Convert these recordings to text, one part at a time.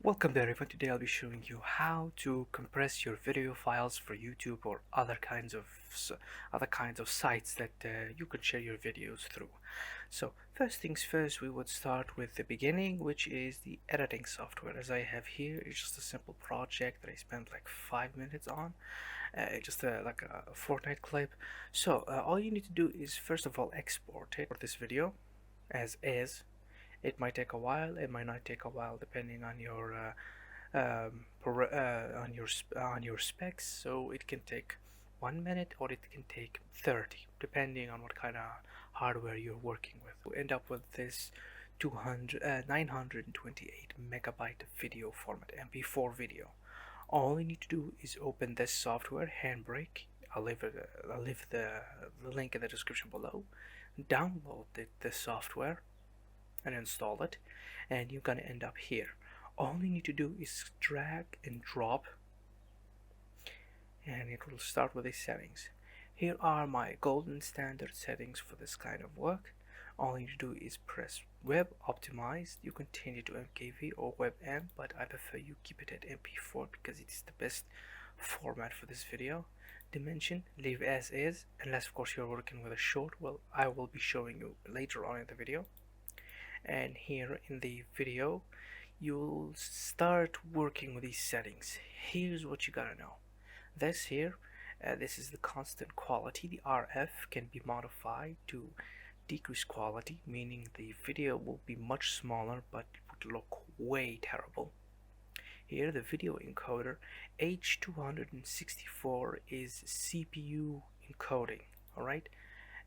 Welcome there everyone. Today I'll be showing you how to compress your video files for YouTube or other kinds of sites that you can share your videos through. So first things first, we would start with the beginning, which is the editing software. As I have here, it's just a simple project that I spent like 5 minutes on. Just like a Fortnite clip. So all you need to do is first of all export it for this video as is. It might take a while, it might not take a while, depending on your on your specs. So it can take 1 minute or it can take 30, depending on what kind of hardware you're working with. We end up with this 928 megabyte video format, MP4 video. All you need to do is open this software, handbrak. I'll leave the link in the description below. Download the software and install it, and you're gonna end up here. All you need to do is drag and drop, and it will start with the settings. Here are my golden standard settings for this kind of work. All you need to do is press web optimized. You can change it to MKV or WebM, but I prefer you keep it at MP4 because it is the best format for this video. Dimension, leave as is, unless of course you're working with a short. Well, I will be showing you later on in the video. And here in the video you'll start working with these settings. Here's what you gotta know. This here, this is the constant quality. The RF can be modified to decrease quality, meaning the video will be much smaller but would look way terrible. Here the video encoder H264 is CPU encoding, alright?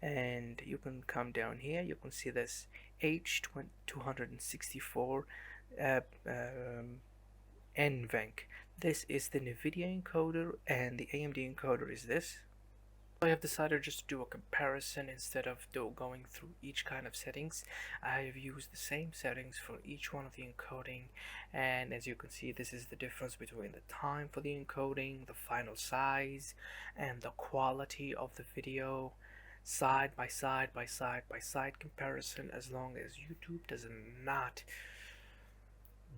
And you can come down here, you can see this H264 NVENC. This is the NVIDIA encoder, and the AMD encoder is this. I have decided just to do a comparison instead of going through each kind of settings. I have used the same settings for each one of the encoding, and as you can see, this is the difference between the time for the encoding, the final size, and the quality of the video. Side by side comparison, as long as YouTube does not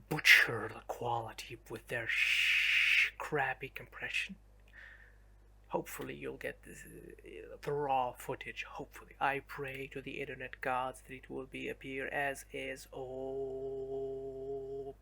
butcher the quality with their crappy compression. Hopefully you'll get the raw footage. Hopefully, I pray to the internet gods that it will appear as is. Oh.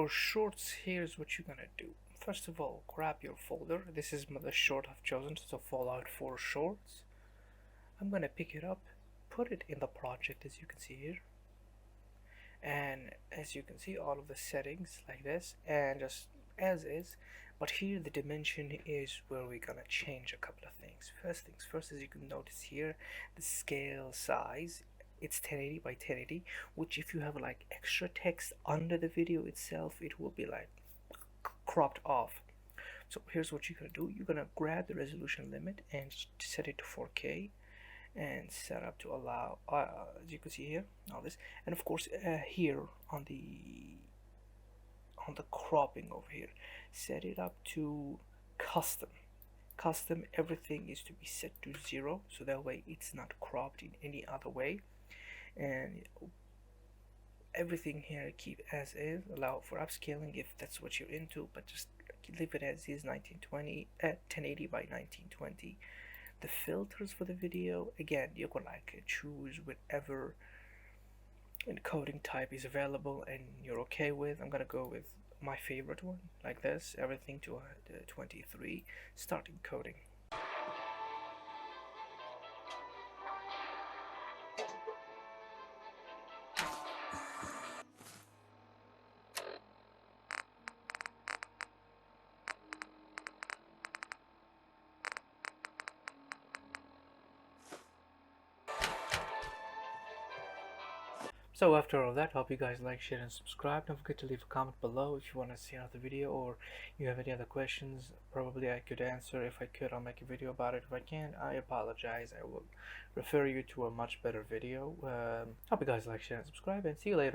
for shorts, here's what you're gonna do. First of all, grab your folder. This is the short I've chosen, so Fallout 4 shorts. I'm gonna pick it up, put it in the project as you can see here, and as you can see all of the settings like this, and just as is. But here the dimension is where we're gonna change a couple of things. First things first, as you can notice here, the scale size, it's 1080 by 1080, which if you have like extra text under the video itself, it will be like cropped off. So here's what you're gonna do. You're gonna grab the resolution limit and set it to 4K and set up to allow, as you can see here, all this. And of course here on the cropping over here, set it up to custom. Everything is to be set to 0, so that way it's not cropped in any other way. And everything here keep as is. Allow for upscaling if that's what you're into, but just leave it as is, 1920 1080 by 1920. The filters for the video, again, you can like choose whatever encoding type is available and you're okay with. I'm gonna go with my favorite one, like this, everything to 23. Start encoding. So after all that, hope you guys like, share and subscribe. Don't forget to leave a comment below if you want to see another video or you have any other questions. Probably I could answer. If I could, I'll make a video about it. If I can't, I apologize. I will refer you to a much better video. Hope you guys like, share and subscribe, and see you later.